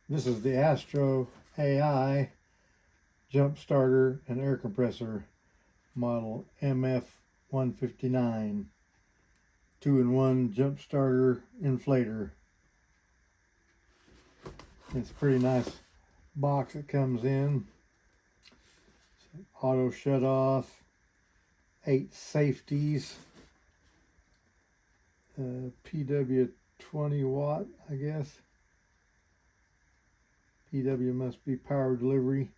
This is the AstroAI jump starter and air compressor model MF159 2-in-1 jump starter inflator. It's a pretty nice box it comes in. Auto shut off, 8 safeties, PW 20 watt, I guess. PW must be power delivery,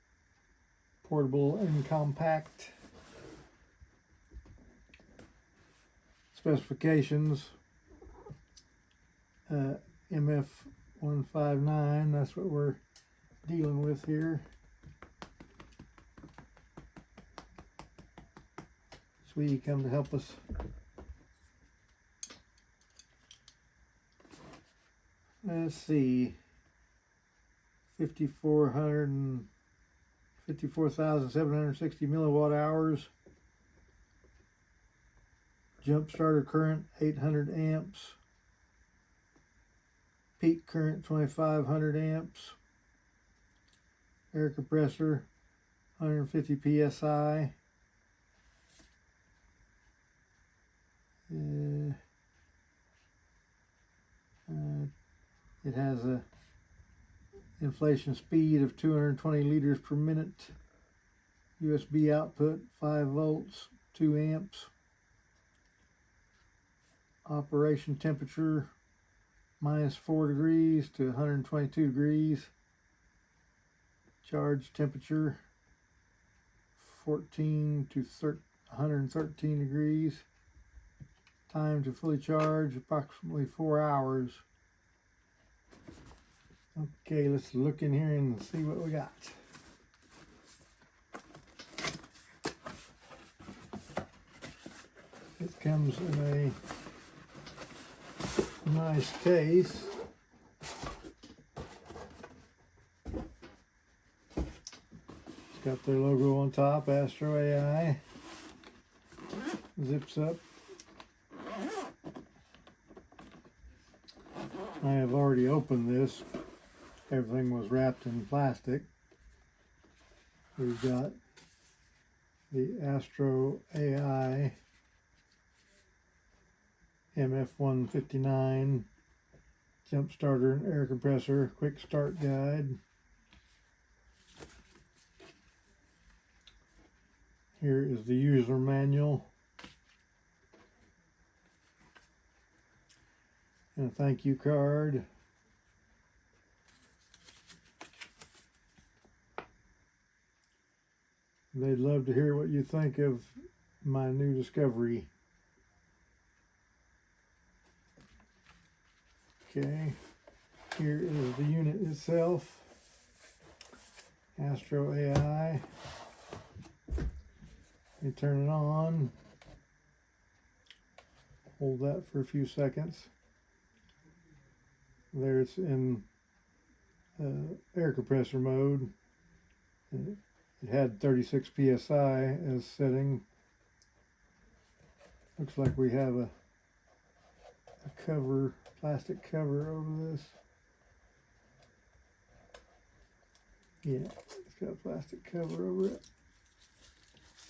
portable and compact. Specifications, MF159, that's what we're dealing with here. Sweetie come to help us. Let's see, 54,760 milliwatt hours. Jump starter current 800 amps. Peak current 2500 amps. Air compressor 150 psi. It has a inflation speed of 220 liters per minute. USB output 5 volts, 2 amps. Operation temperature -4 degrees to 122 degrees. Charge temperature 14 to 113 degrees. Time to fully charge approximately 4 hours. Okay, let's look in here and see what we got. It comes in a nice case. It's got their logo on top, AstroAI. Zips up. I have already opened this. Everything was wrapped in plastic. We've got the AstroAI MF159 jump starter and air compressor quick start guide. Here is the user manual and a thank you card. They'd love to hear what you think of my new discovery. Okay, here is the unit itself. AstroAI. You turn it on. Hold that for a few seconds. There it's in air compressor mode. It had 36 psi as setting. Looks like we have a cover, plastic cover over this. Yeah, it's got a plastic cover over it.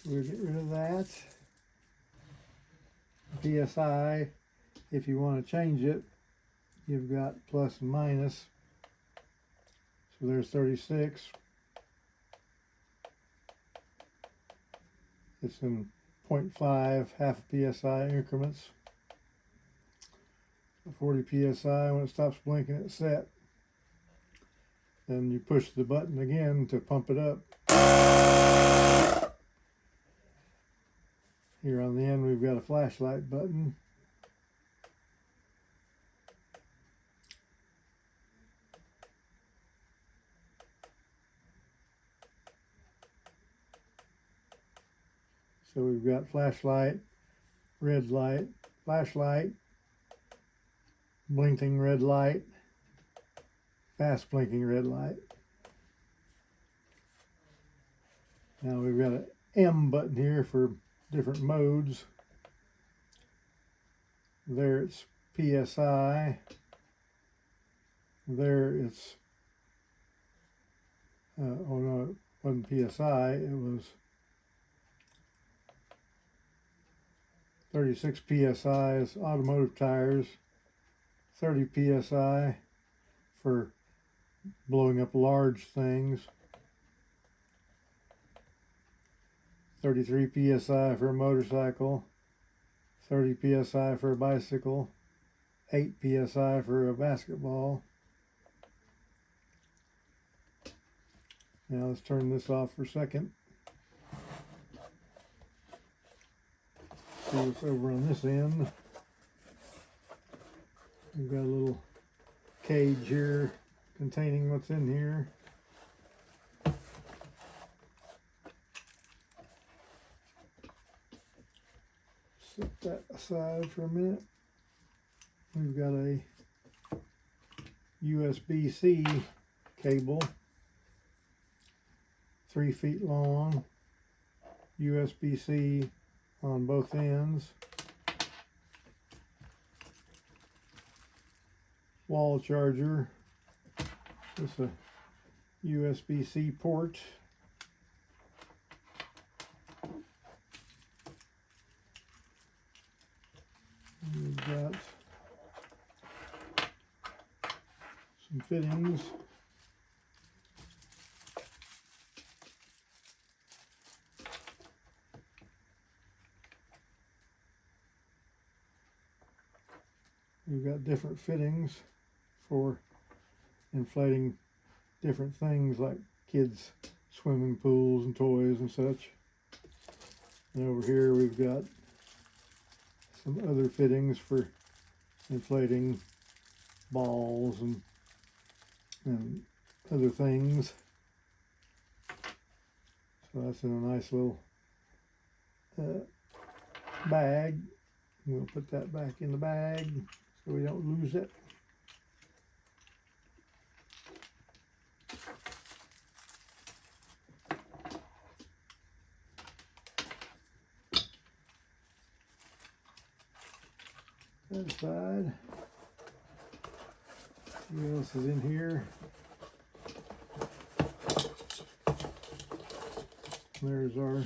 We'll get rid of that. PSI, if you want to change it, you've got plus and minus. So there's 36. It's in 0.5, half PSI increments. 40 PSI, when it stops blinking, it's set. Then you push the button again to pump it up. Here on the end, we've got a flashlight button. So we've got flashlight, red light, flashlight, blinking red light, fast blinking red light. Now we've got an M button here for different modes. There it's PSI. There it's oh no, it wasn't PSI, it was 36 PSI is automotive tires, 30 PSI for blowing up large things, 33 PSI for a motorcycle, 30 PSI for a bicycle, 8 PSI for a basketball. Now let's turn this off for a second. See what's over on this end. We've got a little cage here containing what's in here. Set that aside for a minute. We've got a USB-C cable, 3 feet long, USB-C on both ends, wall charger, just a USB-C port, we've got some fittings. We've got different fittings for inflating different things like kids' swimming pools and toys and such. And over here we've got some other fittings for inflating balls and other things. So that's in a nice little bag. We'll put that back in the bag so we don't lose it. That aside. See what else is in here. There's our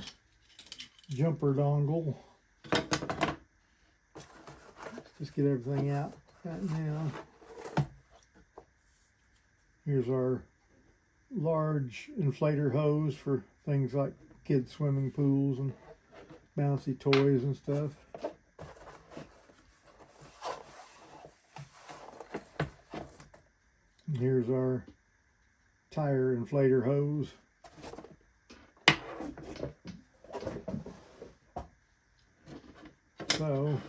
jumper dongle. Just get everything out right now. Here's our large inflator hose for things like kids' swimming pools and bouncy toys and stuff. And here's our tire inflator hose. So,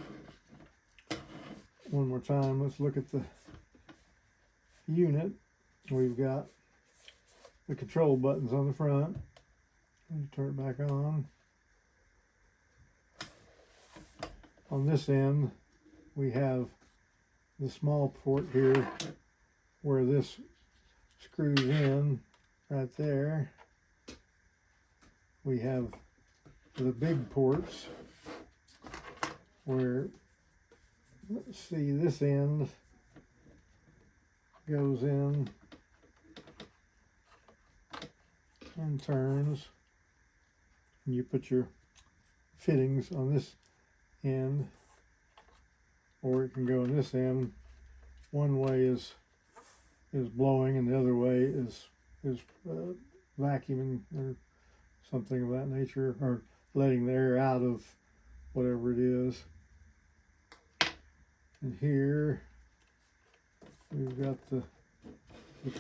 one more time, let's look at the unit. We've got the control buttons on the front. And turn it back on. On this end, we have the small port here where this screws in right there. We have the big ports where, let's see, this end goes in and turns, and you put your fittings on this end, or it can go on this end. One way is blowing and the other way is vacuuming or something of that nature, or letting the air out of whatever it is. And here we've got the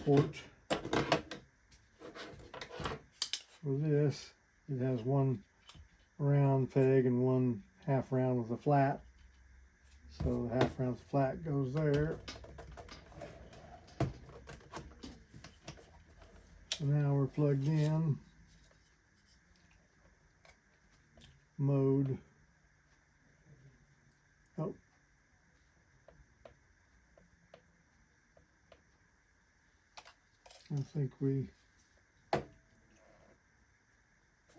port for this. It has one round peg and one half round with a flat. So the half round flat goes there. So now we're plugged in. Mode. Oh. I think we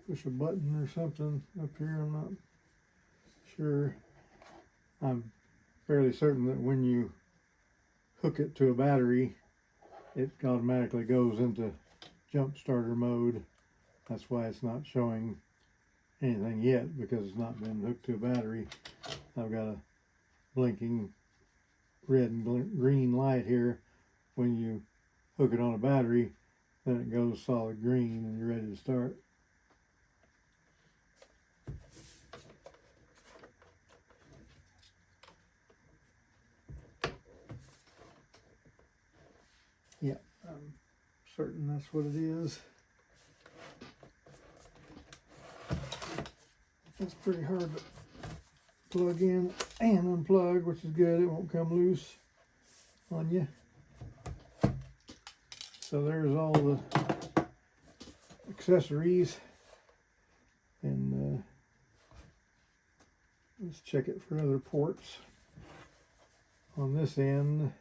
push a button or something up here. I'm not sure. I'm fairly certain that when you hook it to a battery, it automatically goes into jump starter mode. That's why it's not showing anything yet, because it's not been hooked to a battery. I've got a blinking red and green light here. When you hook it on a battery, then it goes solid green and you're ready to start. Yeah, I'm certain that's what it is. It's pretty hard to plug in and unplug, which is good. It won't come loose on you. So there's all the accessories, and let's check it for other ports. On this end,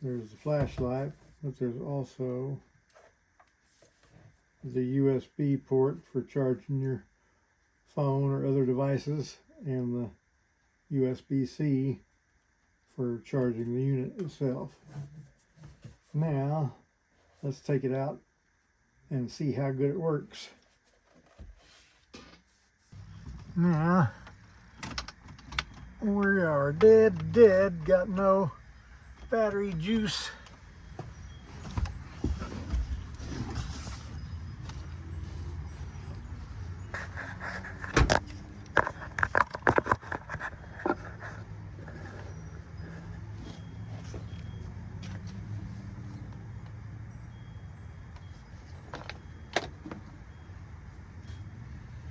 there's the flashlight, but there's also the USB port for charging your phone or other devices, and the USB-C for charging the unit itself. Now, let's take it out and see how good it works. Now, we are dead, got no battery juice.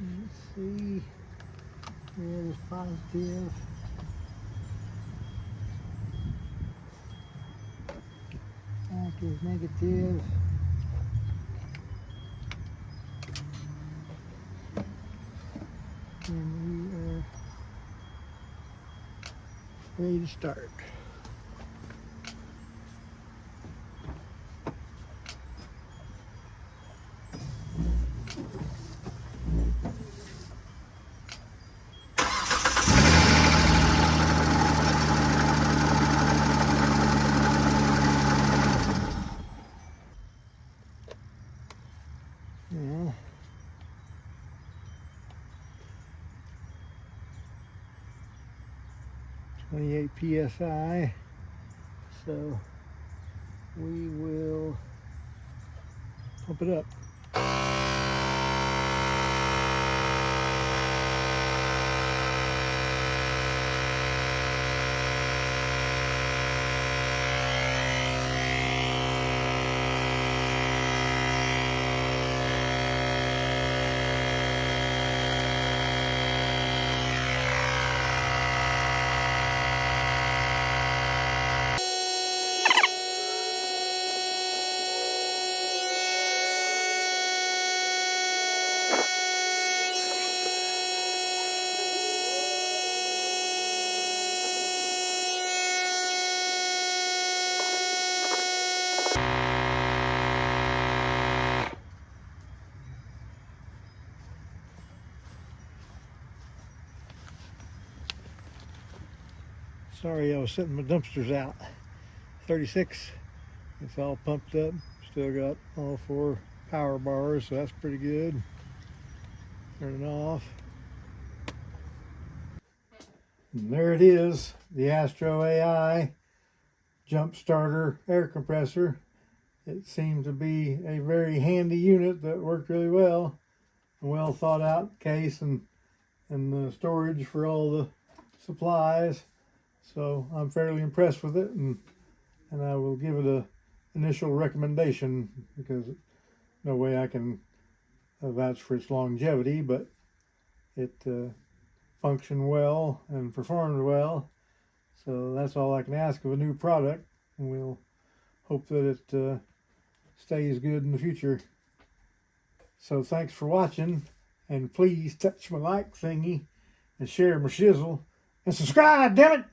Let's see, there's positive. Back is negative. And we are ready to start. Yeah. .28 psi. So we will pump it up. Sorry, I was setting my dumpsters out. 36, it's all pumped up. Still got all 4 power bars, so that's pretty good. Turn it off. And there it is, the AstroAI jump starter air compressor. It seemed to be a very handy unit that worked really well. A well thought out case and the storage for all the supplies. So I'm fairly impressed with it, and I will give it a initial recommendation, because no way I can vouch for its longevity, but it functioned well and performed well. So that's all I can ask of a new product, and we'll hope that it stays good in the future. So thanks for watching, and please touch my like thingy and share my shizzle and subscribe, damn it!